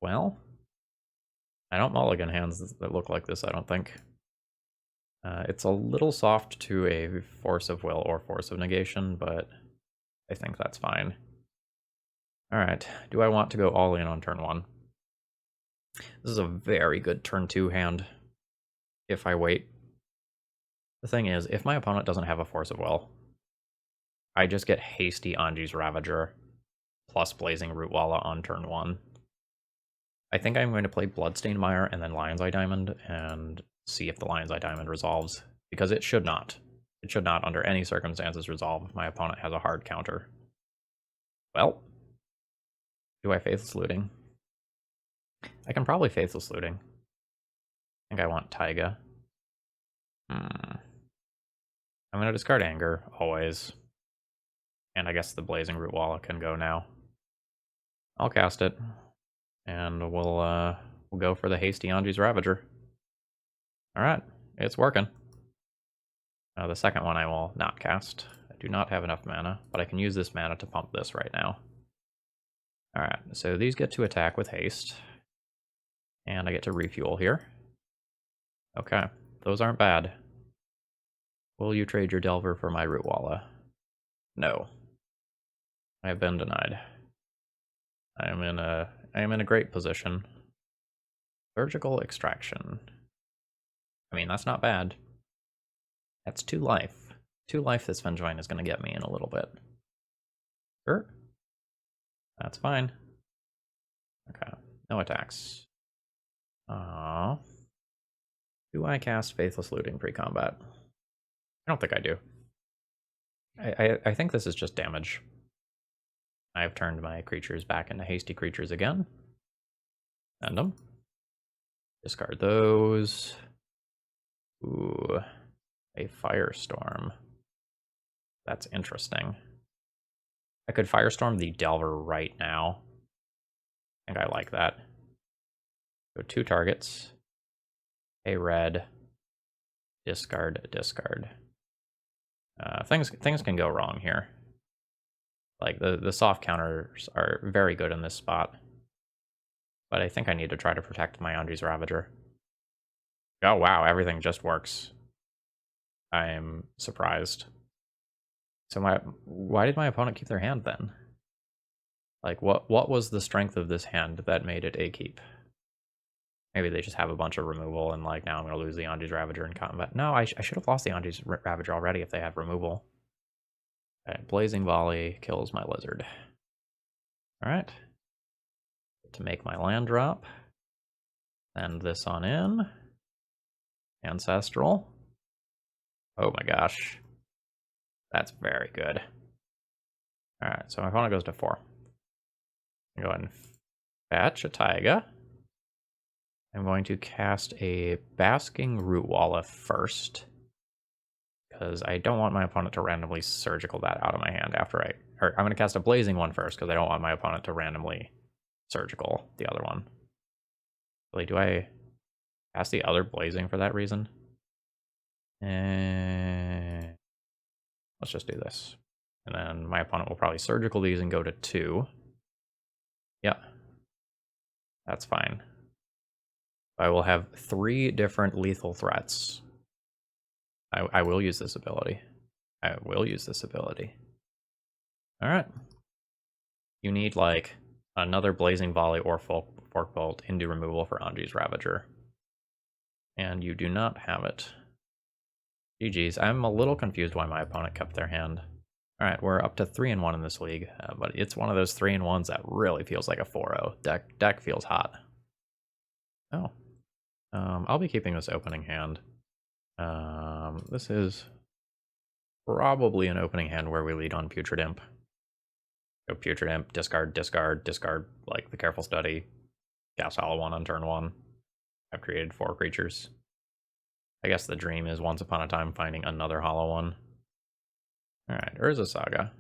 Well, I don't mulligan hands that look like this, I don't think. It's a little soft to a Force of Will or Force of Negation, but I think that's fine. Alright, do I want to go all in on turn 1? This is a very good turn 2 hand. If I wait. The thing is, if my opponent doesn't have a Force of Will, I just get hasty Anji's Ravager plus Blazing Rootwalla on turn 1. I think I'm going to play Bloodstained Mire and then Lion's Eye Diamond and see if the Lion's Eye Diamond resolves, because it should not. It should not, under any circumstances, resolve if my opponent has a hard counter. Well, do I Faithless Looting? I can probably Faithless Looting. I think I want Taiga. I'm going to discard Anger, always. And I guess the Blazing Rootwalla can go now. I'll cast it. And we'll go for the hasty Anji's Ravager. Alright, it's working. The second one I will not cast. I do not have enough mana, but I can use this mana to pump this right now. Alright, so these get to attack with haste. And I get to refuel here. Okay, those aren't bad. Will you trade your Delver for my Rootwalla? No. I have been denied. I am in a great position. Surgical Extraction. I mean, that's not bad. That's 2 life. 2 life this Vengevine is going to get me in a little bit. Sure. That's fine. Okay, no attacks. Do I cast Faithless Looting pre-combat? I don't think I do. I think this is just damage. I've turned my creatures back into hasty creatures again. Send them. Discard those. Ooh, a Firestorm. That's interesting. I could Firestorm the Delver right now. I think I like that. So 2 targets. A red. Discard, discard. Things can go wrong here. Like, the soft counters are very good in this spot. But I think I need to try to protect my Anji's Ravager. Oh wow, everything just works. I'm surprised. So why did my opponent keep their hand then? Like, what was the strength of this hand that made it a keep? Maybe they just have a bunch of removal and like, now I'm going to lose the Anji's Ravager in combat. No, I should have lost the Anji's Ravager already if they have removal. Okay, Blazing Volley kills my lizard. Alright. To make my land drop. Send this on in. Ancestral. Oh my gosh. That's very good. Alright, so my opponent goes to 4. Go ahead and fetch a Taiga. I'm going to cast a Basking Rootwalla first, because I don't want my opponent to randomly surgical that out of my hand after I'm going to cast a Blazing one first, because I don't want my opponent to randomly surgical the other one. Really, do I cast the other Blazing for that reason? Let's just do this. And then my opponent will probably surgical these and go to 2. Yeah. That's fine. I will have 3 different lethal threats. I will use this ability. I will use this ability. Alright. You need, like, another Blazing Volley or Fork Bolt into removal for Anji's Ravager. And you do not have it. GG's. I'm a little confused why my opponent kept their hand. Alright, we're up to 3-1 in this league, but it's one of those 3-1s that really feels like a 4-0. Deck feels hot. Oh. I'll be keeping this opening hand. This is probably an opening hand where we lead on Putrid Imp. Go Putrid Imp, discard, discard, discard, like the Careful Study. Cast Hollow One on turn 1. I've created 4 creatures. I guess the dream is once upon a time finding another Hollow One. Alright, Urza Saga.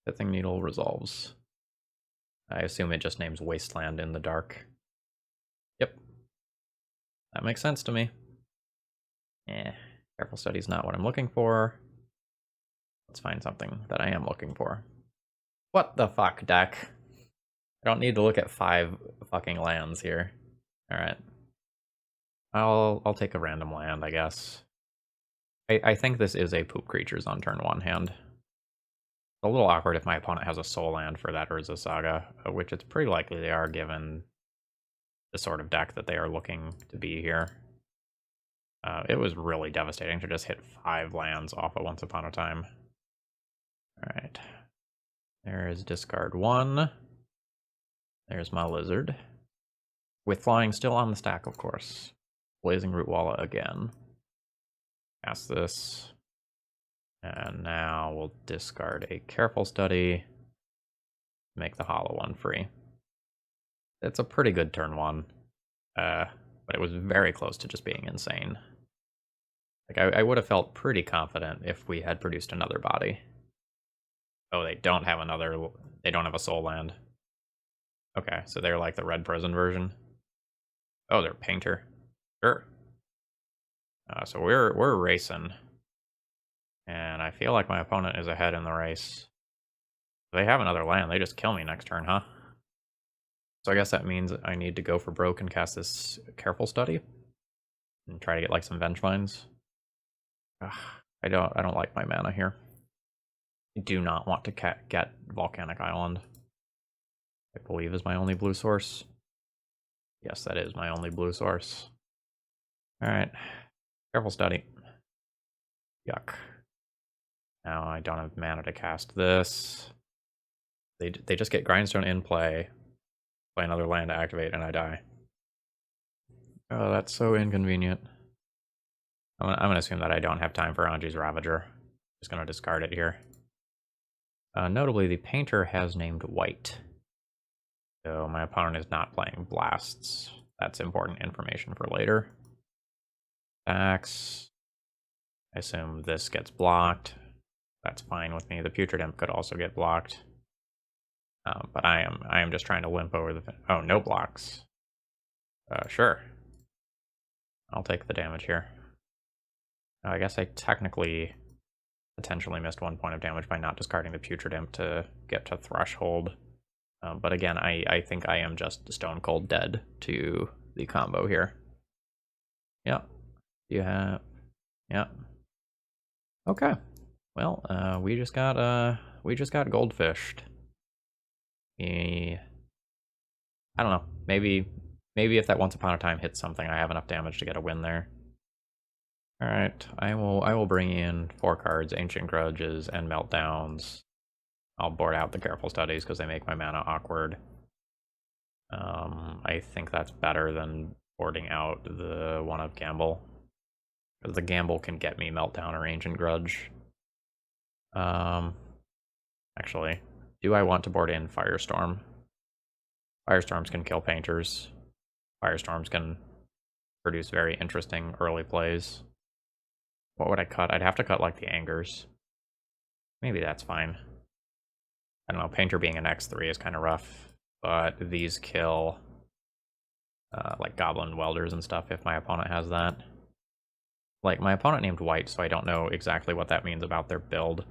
Pithing Needle resolves. I assume it just names Wasteland in the dark. Yep. That makes sense to me. Careful Study's not what I'm looking for. Let's find something that I am looking for. What the fuck, deck? I don't need to look at 5 fucking lands here. Alright. I'll take a random land, I guess. I think this is a poop creatures on turn 1 hand. A little awkward if my opponent has a soul land for that Urza Saga, which it's pretty likely they are given the sort of deck that they are looking to be here. It was really devastating to just hit 5 lands off of Once Upon a Time. Alright. There is discard 1. There's my lizard. With flying still on the stack, of course. Blazing Root Walla again. Cast this. And now we'll discard a Careful Study. Make the hollow one free. It's a pretty good turn 1. But it was very close to just being insane. Like, I would have felt pretty confident if we had produced another body. Oh, they don't have another... They don't have a soul land. Okay, so they're like the Red Prison version. Oh, they're Painter. Sure. So we're racing. And I feel like my opponent is ahead in the race. If they have another land, they just kill me next turn, huh? So I guess that means I need to go for broke and cast this Careful Study. And try to get like some Vengevines. Ugh, I don't like my mana here. I do not want to get Volcanic Island. I believe is my only blue source. Yes, that is my only blue source. Alright. Careful Study. Yuck. Now I don't have mana to cast this. They just get Grindstone in play another land to activate, and I die. Oh, that's so inconvenient. I'm gonna assume that I don't have time for Anji's Ravager. Just gonna discard it here. Notably, the Painter has named White. So my opponent is not playing Blasts. That's important information for later. Attacks. I assume this gets blocked. That's fine with me. The Putrid Imp could also get blocked. But I am just trying to limp over the... Oh, no blocks. Sure. I'll take the damage here. I guess I technically potentially missed 1 point of damage by not discarding the Putrid Imp to get to Threshold. But again, I think I am just stone cold dead to the combo here. Yep. You have... Yep. Okay. Well, we just got goldfished. I don't know. Maybe if that Once Upon a Time hits something, I have enough damage to get a win there. Alright, I will bring in 4 cards, Ancient Grudges and Meltdowns. I'll board out the Careful Studies because they make my mana awkward. I think that's better than boarding out the one of Gamble. Because the Gamble can get me Meltdown or Ancient Grudge. Actually, do I want to board in Firestorm? Firestorms can kill Painters. Firestorms can produce very interesting early plays. What would I cut? I'd have to cut like the Angers. Maybe that's fine. I don't know, Painter being an X3 is kind of rough, but these kill like Goblin Welders and stuff if my opponent has that. Like, my opponent named White, so I don't know exactly what that means about their build.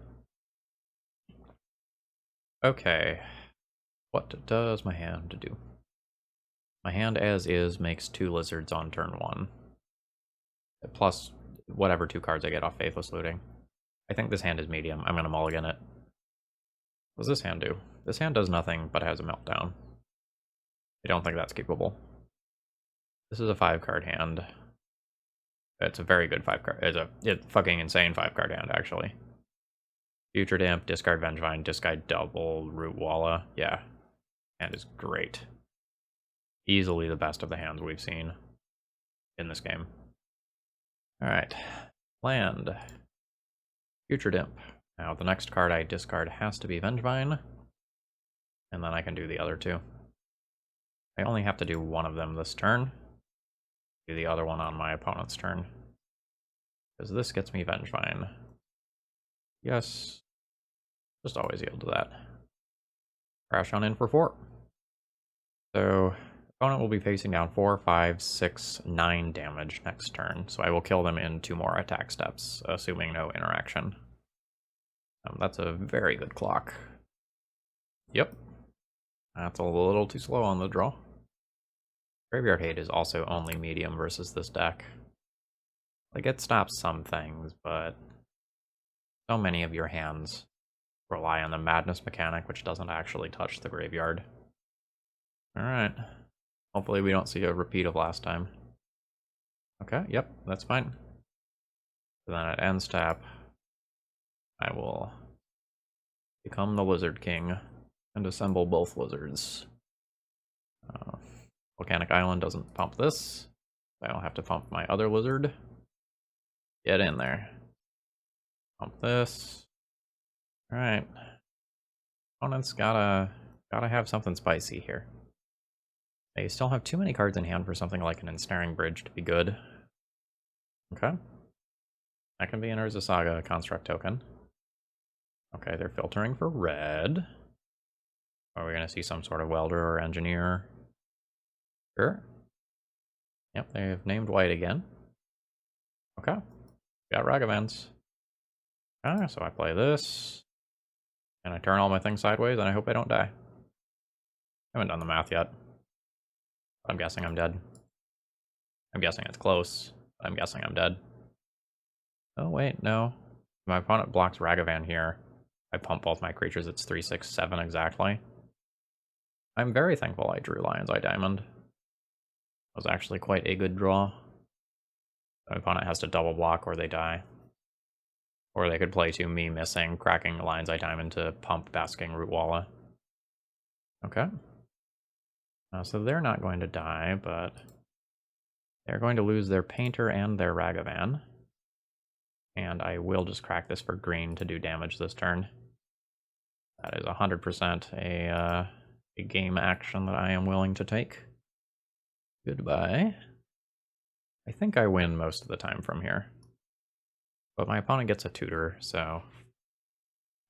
Okay. What does my hand do? My hand as is makes 2 lizards on turn 1. Plus whatever 2 cards I get off Faithless Looting. I think this hand is medium. I'm gonna mulligan it. What does this hand do? This hand does nothing, but has a Meltdown. I don't think that's keepable. This is a 5-card hand. It's a very good 5-card. It's a fucking insane 5-card hand, actually. Putrid Imp, discard Vengevine, discard double Root Walla. Yeah, hand is great. Easily the best of the hands we've seen in this game. Alright, land. Putrid Imp. Now the next card I discard has to be Vengevine, and then I can do the other 2. I only have to do one of them this turn. Do the other one on my opponent's turn. Because this gets me Vengevine. Yes. Just always yield to that. Crash on in for 4. So, opponent will be facing down 4, 5, 6, 9 damage next turn. So I will kill them in 2 more attack steps, assuming no interaction. That's a very good clock. Yep. That's a little too slow on the draw. Graveyard Hate is also only medium versus this deck. Like, it stops some things, but so many of your hands rely on the Madness mechanic, which doesn't actually touch the graveyard. Alright. Hopefully we don't see a repeat of last time. Okay, yep, that's fine. Then at end step, I will become the Lizard King and assemble both lizards. Volcanic Island doesn't pump this. I don't have to pump my other lizard. Get in there. Pump this. Alright. Opponent's gotta have something spicy here. They still have too many cards in hand for something like an Ensnaring Bridge to be good. Okay. That can be an Urza Saga construct token. Okay, they're filtering for red. Are we gonna see some sort of welder or engineer? Sure. Yep, they've named white again. Okay. Got Ragavans. Okay, so I play this. And I turn all my things sideways, and I hope I don't die. I haven't done the math yet. I'm guessing I'm dead. I'm guessing it's close. I'm guessing I'm dead. Oh, wait, no. My opponent blocks Ragavan here. I pump both my creatures, it's 3, 6, 7 exactly. I'm very thankful I drew Lion's Eye Diamond. It was actually quite a good draw. My opponent has to double block or they die. Or they could play to me missing, cracking Lion's Eye Diamond to pump Basking Rootwalla. Okay. So they're not going to die, but they're going to lose their Painter and their Ragavan. And I will just crack this for green to do damage this turn. That is 100% a game action that I am willing to take. Goodbye. I think I win most of the time from here. But my opponent gets a tutor, so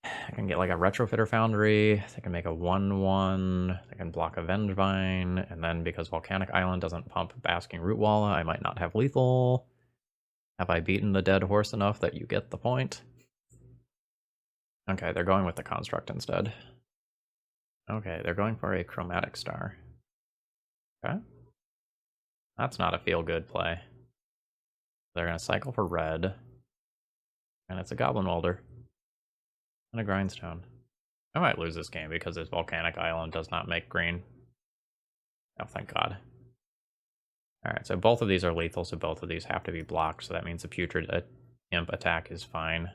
I can get like a Retrofitter Foundry, they can make a 1/1, they can block a Vengevine, and then because Volcanic Island doesn't pump Basking Rootwalla, I might not have lethal. Have I beaten the dead horse enough that you get the point? Okay, they're going with the construct instead. Okay, they're going for a Chromatic Star. Okay. That's not a feel-good play. They're going to cycle for red. And it's a Goblin Welder. And a Grindstone. I might lose this game because this Volcanic Island does not make green. Oh, thank God. Alright, so both of these are lethal, so both of these have to be blocked, so that means the Putrid Imp attack is fine.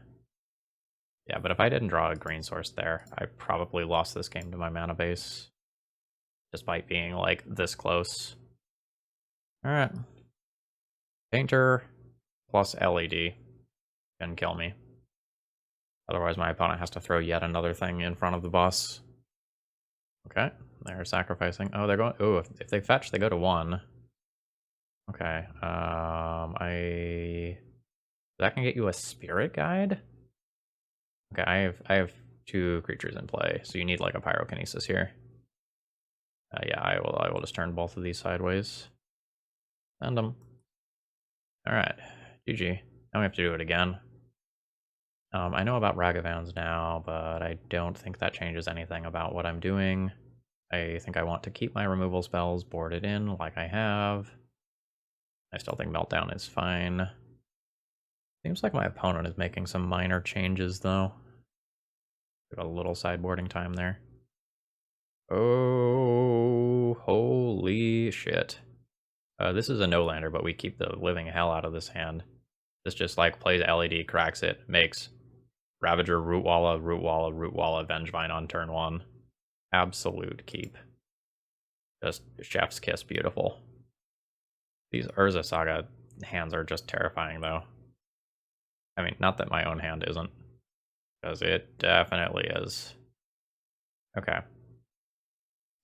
Yeah, but if I didn't draw a green source there, I probably lost this game to my mana base. Despite being, like, this close. Alright. Painter plus LED can kill me. Otherwise my opponent has to throw yet another thing in front of the boss. Okay, they're sacrificing. Oh, they're going... Oh, if they fetch, they go to 1. Okay, that can get you a Spirit Guide? Okay, I have 2 creatures in play, so you need like a Pyrokinesis here. Yeah, I will just turn both of these sideways. Send them. Alright, GG. Now we have to do it again. I know about Ragavans now, but I don't think that changes anything about what I'm doing. I think I want to keep my removal spells boarded in like I have. I still think Meltdown is fine. Seems like my opponent is making some minor changes, though. Got a little sideboarding time there. Oh, holy shit. This is a no-lander, but we keep the living hell out of this hand. This just, like, plays LED, cracks it, makes Ravager, Rootwalla, Rootwalla, Rootwalla, Vengevine on turn 1. Absolute keep. Just chef's kiss beautiful. These Urza Saga hands are just terrifying, though. I mean, not that my own hand isn't. Because it definitely is. Okay.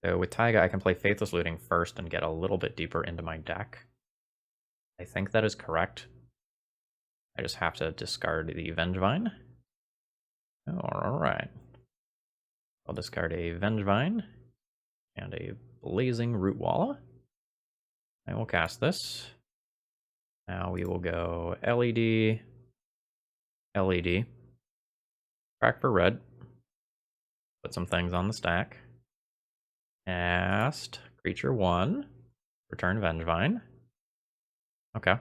So with Taiga, I can play Faithless Looting first and get a little bit deeper into my deck. I think that is correct. I just have to discard the Vengevine. Oh, alright. I'll discard a Vengevine and a Blazing Rootwalla. I will cast this. Now we will go LED, LED, crack for red, put some things on the stack, cast creature 1, return Vengevine. Okay.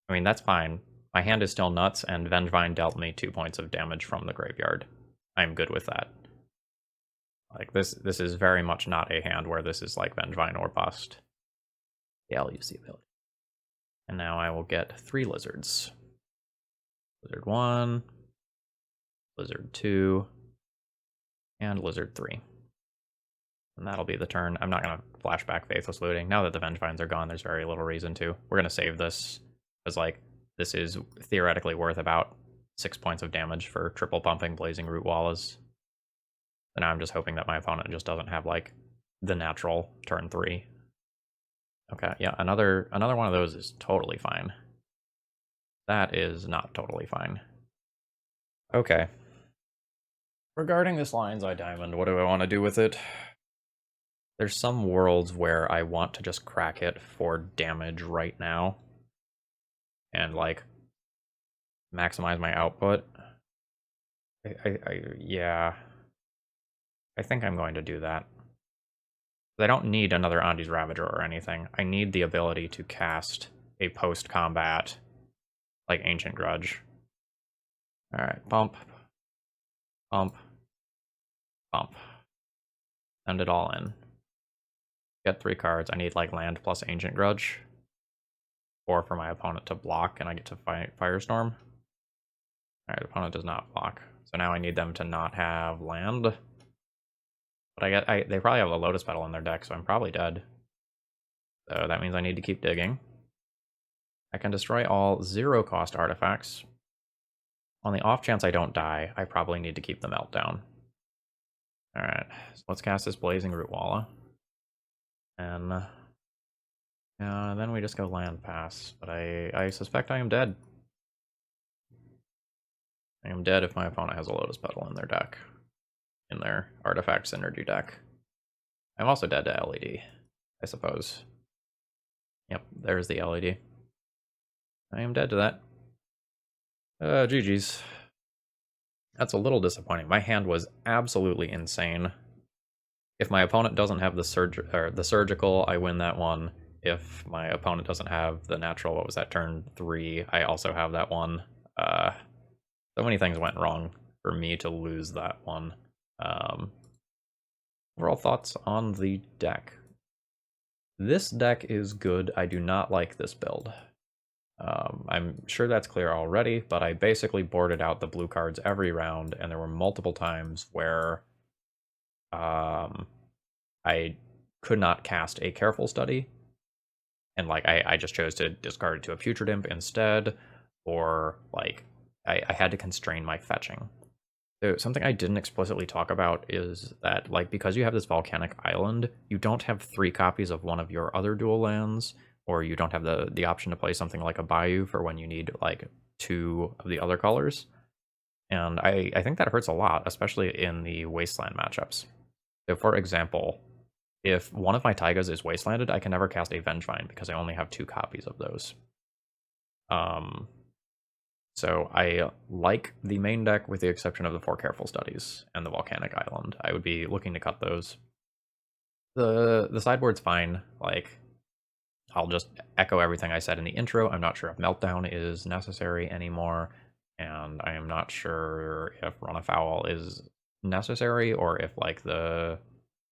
I mean, that's fine. My hand is still nuts, and Vengevine dealt me 2 points of damage from the graveyard. I'm good with that. Like, this is very much not a hand where this is like Vengevine or bust. Yeah, I'll use the ability. And now I will get 3 lizards. Lizard 1, Lizard 2, and Lizard 3. And that'll be the turn. I'm not going to flashback Faithless Looting. Now that the Vengevines are gone, there's very little reason to. We're going to save this, because, like, this is theoretically worth about 6 points of damage for triple pumping Blazing Root Wallas. And now I'm just hoping that my opponent just doesn't have, like, the natural turn 3. Okay, yeah, another one of those is totally fine. That is not totally fine. Okay. Regarding this Lion's Eye Diamond, what do I want to do with it? There's some worlds where I want to just crack it for damage right now. And, like, maximize my output. Yeah. I think I'm going to do that. I don't need another Andi's Ravager or anything. I need the ability to cast a post-combat, like, Ancient Grudge. Alright, pump. Pump. Pump. Send it all in. Get 3 cards. I need, like, land plus Ancient Grudge. Or for my opponent to block, and I get to fight Firestorm. Alright, opponent does not block. So now I need them to not have land. But they probably have a Lotus Petal in their deck, so I'm probably dead. So that means I need to keep digging. I can destroy all 0-cost artifacts. On the off chance I don't die, I probably need to keep the Meltdown. Alright, so let's cast this Blazing Root Walla. And then we just go land pass. But I suspect I am dead. I am dead if my opponent has a Lotus Petal in their deck. In their Artifact Synergy deck. I'm also dead to LED, I suppose. Yep, there's the LED. I am dead to that. GG's. That's a little disappointing. My hand was absolutely insane. If my opponent doesn't have the surgical, I win that one. If my opponent doesn't have the natural, what was that, turn 3, I also have that one. So many things went wrong for me to lose that one. Overall thoughts on the deck. This deck is good. I do not like this build. I'm sure that's clear already, but I basically boarded out the blue cards every round, and there were multiple times where I could not cast a Careful Study, and like I just chose to discard it to a Putrid Imp instead, or like I had to constrain my fetching. So something I didn't explicitly talk about is that, like, because you have this volcanic island, you don't have 3 copies of one of your other dual lands, or you don't have the option to play something like a Bayou for when you need, like, 2 of the other colors. And I think that hurts a lot, especially in the Wasteland matchups. So, for example, if one of my Taigas is Wastelanded, I can never cast a Vengevine because I only have 2 copies of those. So I like the main deck with the exception of the 4 Careful Studies and the Volcanic Island. I would be looking to cut those. The sideboard's fine. Like, I'll just echo everything I said in the intro. I'm not sure if Meltdown is necessary anymore, and I am not sure if Run Afoul is necessary, or if, like, the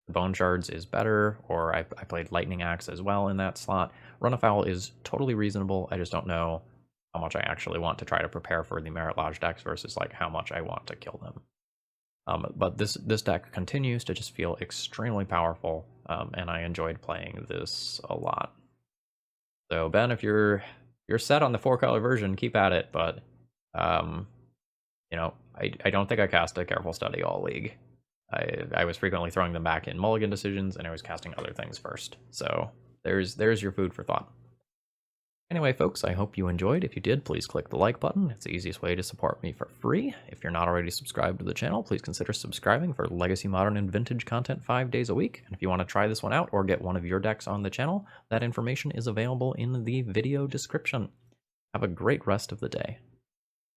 Bone Shards is better, or I played Lightning Axe as well in that slot. Run Afoul is totally reasonable. I just don't know how much I actually want to try to prepare for the Merit Lodge decks versus, like, how much I want to kill them. But this deck continues to just feel extremely powerful, and I enjoyed playing this a lot. So Ben, if you're set on the 4-color version, keep at it. But you know, I don't think I cast a Careful Study all league. I was frequently throwing them back in mulligan decisions, and I was casting other things first. So there's your food for thought. Anyway, folks, I hope you enjoyed. If you did, please click the like button. It's the easiest way to support me for free. If you're not already subscribed to the channel, please consider subscribing for Legacy, Modern, and Vintage content 5 days a week. And if you want to try this one out or get one of your decks on the channel, that information is available in the video description. Have a great rest of the day.